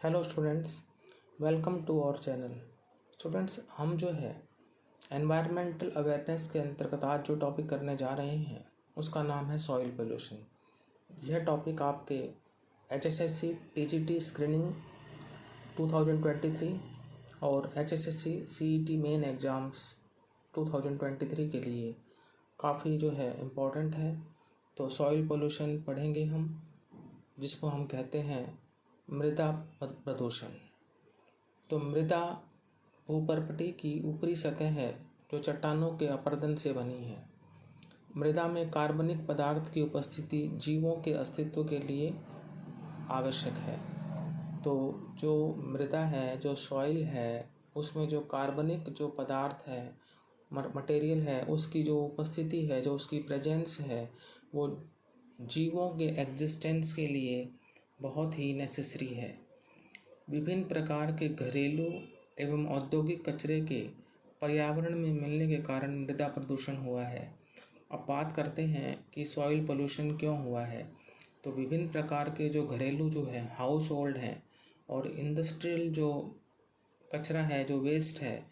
Hello students, welcome to our channel. Students, हम जो है एनवायरमेंटल अवेयरनेस के अंतर्गत आज जो टॉपिक करने जा रहे हैं उसका नाम है सॉइल पोल्यूशन। यह टॉपिक आपके HSSC TGT स्क्रीनिंग 2023 और HSSC CET मेन एग्ज़ाम्स 2023 के लिए काफ़ी जो है इम्पोर्टेंट है। तो सॉइल पोल्यूशन पढ़ेंगे हम, जिसको हम कहते हैं मृदा प्रदूषण। तो मृदा भूपर्पटी की ऊपरी सतह है जो चट्टानों के अपरदन से बनी है। मृदा में कार्बनिक पदार्थ की उपस्थिति जीवों के अस्तित्व के लिए आवश्यक है। तो जो मृदा है, जो सॉइल है, उसमें जो कार्बनिक जो पदार्थ है, मटेरियल है, उसकी जो उपस्थिति है, जो उसकी प्रेजेंस है, वो जीवों के एग्जिस्टेंस के लिए बहुत ही नेसेसरी है। विभिन्न प्रकार के घरेलू एवं औद्योगिक कचरे के पर्यावरण में मिलने के कारण मृदा प्रदूषण हुआ है। अब बात करते हैं कि सॉइल पोल्यूशन क्यों हुआ है। तो विभिन्न प्रकार के जो घरेलू जो है हाउस होल्ड हैं और इंडस्ट्रियल जो कचरा है, जो वेस्ट है,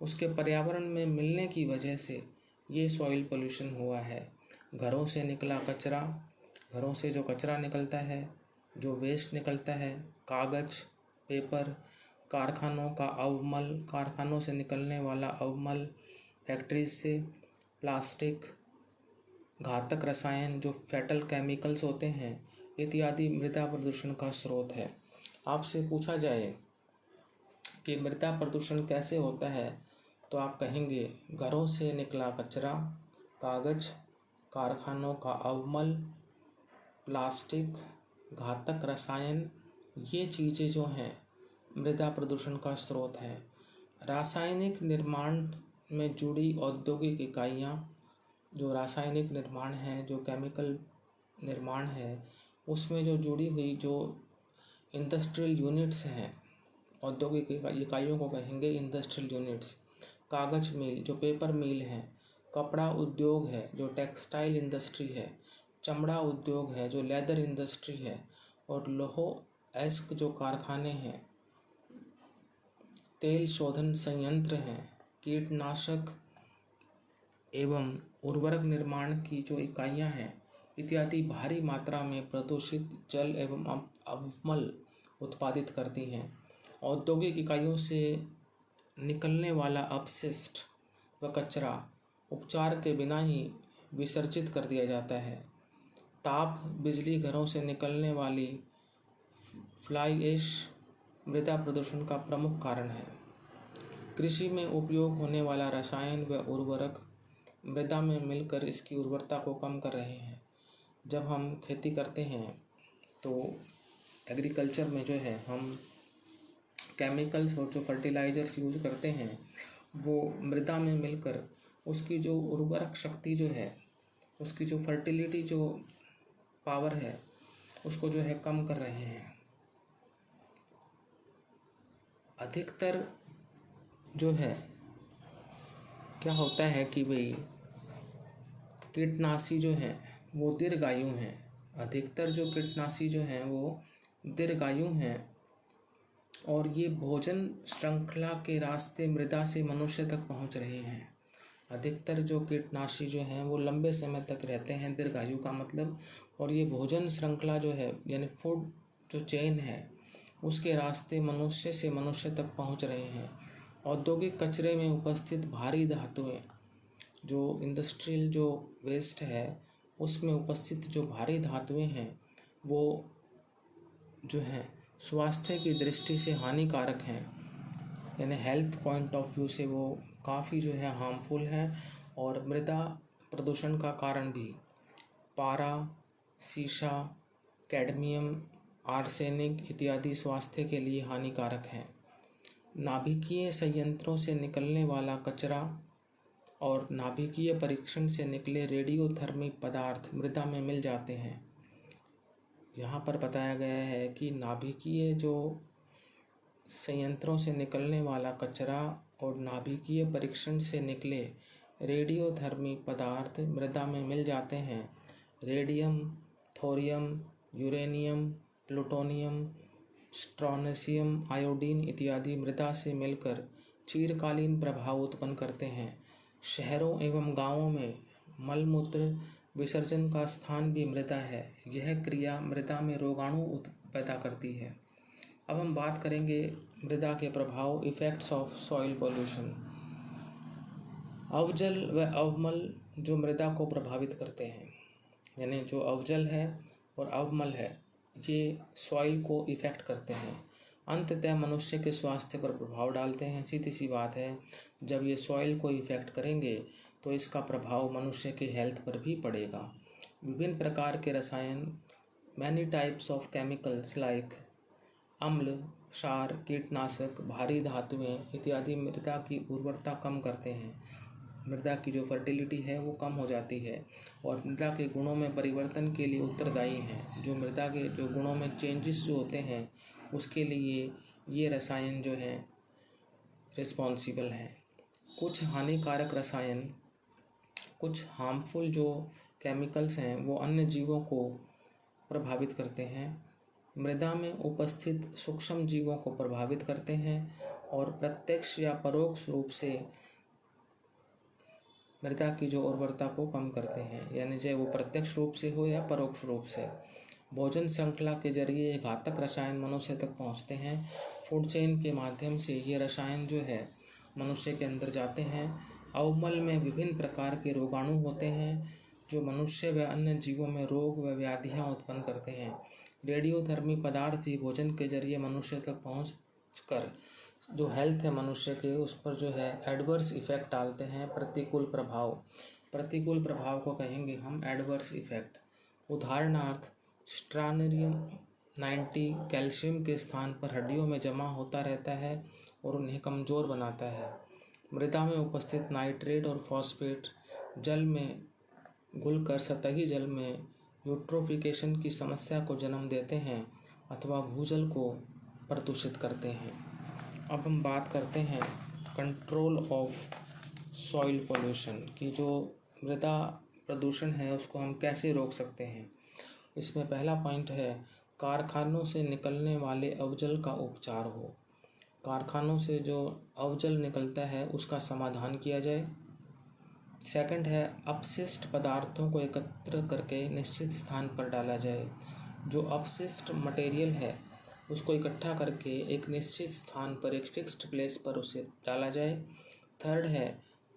उसके पर्यावरण में मिलने की वजह से ये सॉइल पोल्यूशन हुआ है। घरों से निकला कचरा, घरों से जो कचरा निकलता है, जो वेस्ट निकलता है, कागज़, पेपर, कारखानों का अवमल, कारखानों से निकलने वाला अवमल, फैक्ट्रीज से प्लास्टिक, घातक रसायन जो फैटल केमिकल्स होते हैं, इत्यादि मृदा प्रदूषण का स्रोत है। आपसे पूछा जाए कि मृदा प्रदूषण कैसे होता है, तो आप कहेंगे घरों से निकला कचरा, कागज़, कारखानों का अवमल, प्लास्टिक, घातक रसायन, ये चीज़ें जो हैं मृदा प्रदूषण का स्रोत हैं। रासायनिक निर्माण में जुड़ी औद्योगिक इकाइयाँ, जो रासायनिक निर्माण है, जो केमिकल निर्माण है, उसमें जो जुड़ी हुई जो इंडस्ट्रियल यूनिट्स हैं, औद्योगिक इकाइयों को कहेंगे इंडस्ट्रियल यूनिट्स। कागज़ मिल जो पेपर मिल हैं, कपड़ा उद्योग है जो टेक्सटाइल इंडस्ट्री है, चमड़ा उद्योग है जो लेदर इंडस्ट्री है, और लोह एस्क जो कारखाने हैं, तेल शोधन संयंत्र हैं, कीटनाशक एवं उर्वरक निर्माण की जो इकाइयां हैं, इत्यादि भारी मात्रा में प्रदूषित जल एवं अवमल उत्पादित करती हैं। औद्योगिक इकाइयों से निकलने वाला अपशिष्ट व कचरा उपचार के बिना ही विसर्जित कर दिया जाता है। ताप बिजली, घरों से निकलने वाली फ्लाई ऐश मृदा प्रदूषण का प्रमुख कारण है। कृषि में उपयोग होने वाला रसायन व उर्वरक मृदा में मिलकर इसकी उर्वरता को कम कर रहे हैं। जब हम खेती करते हैं तो एग्रीकल्चर में जो है हम केमिकल्स और जो फर्टिलाइज़र्स यूज करते हैं, वो मृदा में मिलकर उसकी जो उर्वरक शक्ति जो है, उसकी जो फर्टिलिटी जो पावर है, उसको जो है कम कर रहे हैं। अधिकतर जो है क्या होता है कि भाई कीटनाशी जो हैं वो दीर्घायु हैं। अधिकतर जो कीटनाशी जो हैं वो दीर्घायु हैं और ये भोजन श्रृंखला के रास्ते मृदा से मनुष्य तक पहुंच रहे हैं। अधिकतर जो कीटनाशी जो हैं वो लंबे समय तक रहते हैं, दीर्घायु का मतलब। और ये भोजन श्रृंखला जो है, यानी फूड जो चेन है, उसके रास्ते मनुष्य से मनुष्य तक पहुंच रहे हैं। औद्योगिक कचरे में उपस्थित भारी धातुएं, जो इंडस्ट्रियल जो वेस्ट है उसमें उपस्थित जो भारी धातुएं हैं, वो जो हैं स्वास्थ्य की दृष्टि से हानिकारक हैं, यानी हेल्थ पॉइंट ऑफ व्यू से वो काफ़ी जो है हार्मफुल है। और मृदा प्रदूषण का कारण भी पारा, सीसा, कैडमियम, आर्सेनिक इत्यादि स्वास्थ्य के लिए हानिकारक हैं। नाभिकीय संयंत्रों से निकलने वाला कचरा और नाभिकीय परीक्षण से निकले रेडियोधर्मिक पदार्थ मृदा में मिल जाते हैं। यहाँ पर बताया गया है कि नाभिकीय जो संयंत्रों से निकलने वाला कचरा और नाभिकीय परीक्षण से निकले रेडियोधर्मी पदार्थ मृदा में मिल जाते हैं। Radium, thorium, uranium, plutonium, strontium, iodine इत्यादि मृदा से मिलकर चिरकालीन प्रभाव उत्पन्न करते हैं। शहरों एवं गांवों में मलमूत्र विसर्जन का स्थान भी मृदा है। यह क्रिया मृदा में रोगाणु पैदा करती है। अब हम बात करेंगे मृदा के प्रभाव, इफ़ेक्ट्स ऑफ सॉइल पोल्यूशन। अवजल व अवमल जो मृदा को प्रभावित करते हैं, यानी जो अवजल है और अवमल है, ये सॉइल को इफ़ेक्ट करते हैं। अंततः मनुष्य के स्वास्थ्य पर प्रभाव डालते हैं। सीधी सी बात है, जब ये सॉइल को इफ़ेक्ट करेंगे तो इसका प्रभाव मनुष्य के हेल्थ पर भी पड़ेगा। विभिन्न प्रकार के रसायन, many types of chemicals like अम्ल, क्षार, कीटनाशक, भारी धातुएं इत्यादि मृदा की उर्वरता कम करते हैं। मृदा की जो फर्टिलिटी है वो कम हो जाती है और मृदा के गुणों में परिवर्तन के लिए उत्तरदायी हैं। जो मृदा के जो गुणों में चेंजेस जो होते हैं उसके लिए ये रसायन जो हैं रिस्पॉन्सिबल हैं। कुछ हानिकारक रसायन, कुछ हार्मफुल जो केमिकल्स हैं वो अन्य जीवों को प्रभावित करते हैं, मृदा में उपस्थित सूक्ष्म जीवों को प्रभावित करते हैं और प्रत्यक्ष या परोक्ष रूप से मृदा की जो उर्वरता को कम करते हैं, यानी चाहे वो प्रत्यक्ष रूप से हो या परोक्ष रूप से। भोजन श्रृंखला के जरिए ये घातक रसायन मनुष्य तक पहुंचते हैं। फूड चेन के माध्यम से ये रसायन जो है मनुष्य के अंदर जाते हैं। अवमल में विभिन्न प्रकार के रोगाणु होते हैं जो मनुष्य व अन्य जीवों में रोग व व्याधियाँ उत्पन्न करते हैं। रेडियोधर्मी पदार्थ भी भोजन के जरिए मनुष्य तक पहुँचकर जो हेल्थ है मनुष्य के उस पर जो है एडवर्स इफ़ेक्ट डालते हैं। प्रतिकूल प्रभाव को कहेंगे हम एडवर्स इफ़ेक्ट। उदाहरणार्थ स्ट्रानेरियम 90 कैल्शियम के स्थान पर हड्डियों में जमा होता रहता है और उन्हें कमज़ोर बनाता है। मृदा में उपस्थित नाइट्रेट और फॉस्फेट जल में घुलकर सतही जल में यूट्रोफिकेशन की समस्या को जन्म देते हैं अथवा भूजल को प्रदूषित करते हैं। अब हम बात करते हैं कंट्रोल ऑफ सॉइल पोल्यूशन की। जो मृदा प्रदूषण है उसको हम कैसे रोक सकते हैं। इसमें पहला पॉइंट है कारखानों से निकलने वाले अवजल का उपचार हो। कारखानों से जो अवजल निकलता है उसका समाधान किया जाए। सेकंड है अपशिष्ट पदार्थों को एकत्र करके निश्चित स्थान पर डाला जाए। जो अपशिष्ट मटेरियल है उसको इकट्ठा करके एक निश्चित स्थान पर, एक फिक्स्ड प्लेस पर उसे डाला जाए। थर्ड है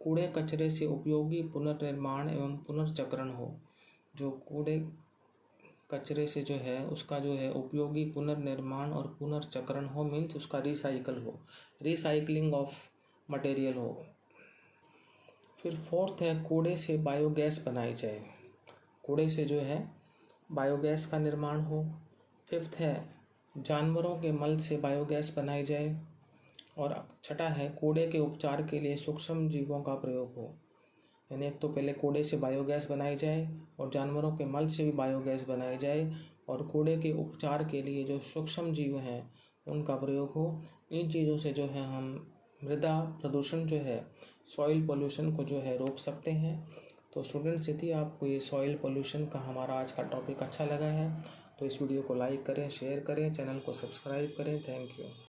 कूड़े कचरे से उपयोगी पुनर्निर्माण एवं पुनर्चक्रण हो। जो कूड़े कचरे से जो है उसका जो है उपयोगी पुनर्निर्माण और पुनर्चक्रण हो, मीन्स उसका रिसाइकल हो, रिसाइकलिंग ऑफ मटेरियल हो। फिर फोर्थ है कूड़े से बायोगैस बनाई जाए। कूड़े से जो है बायोगैस का निर्माण हो। फिफ्थ है जानवरों के मल से बायोगैस बनाई जाए। और छठा है कूड़े के उपचार के लिए सूक्ष्म जीवों का प्रयोग हो। यानी एक तो पहले कूड़े से बायोगैस बनाई जाए और जानवरों के मल से भी बायोगैस बनाई जाए और कूड़े के उपचार के लिए जो सूक्ष्म जीव हैं उनका प्रयोग हो। इन चीज़ों से जो है हम मृदा प्रदूषण जो है, सॉइल पोल्यूशन को जो है रोक सकते हैं। तो स्टूडेंट्स, यदि आपको ये सॉइल पोल्यूशन का हमारा आज का टॉपिक अच्छा लगा है तो इस वीडियो को लाइक करें, शेयर करें, चैनल को सब्सक्राइब करें। Thank you.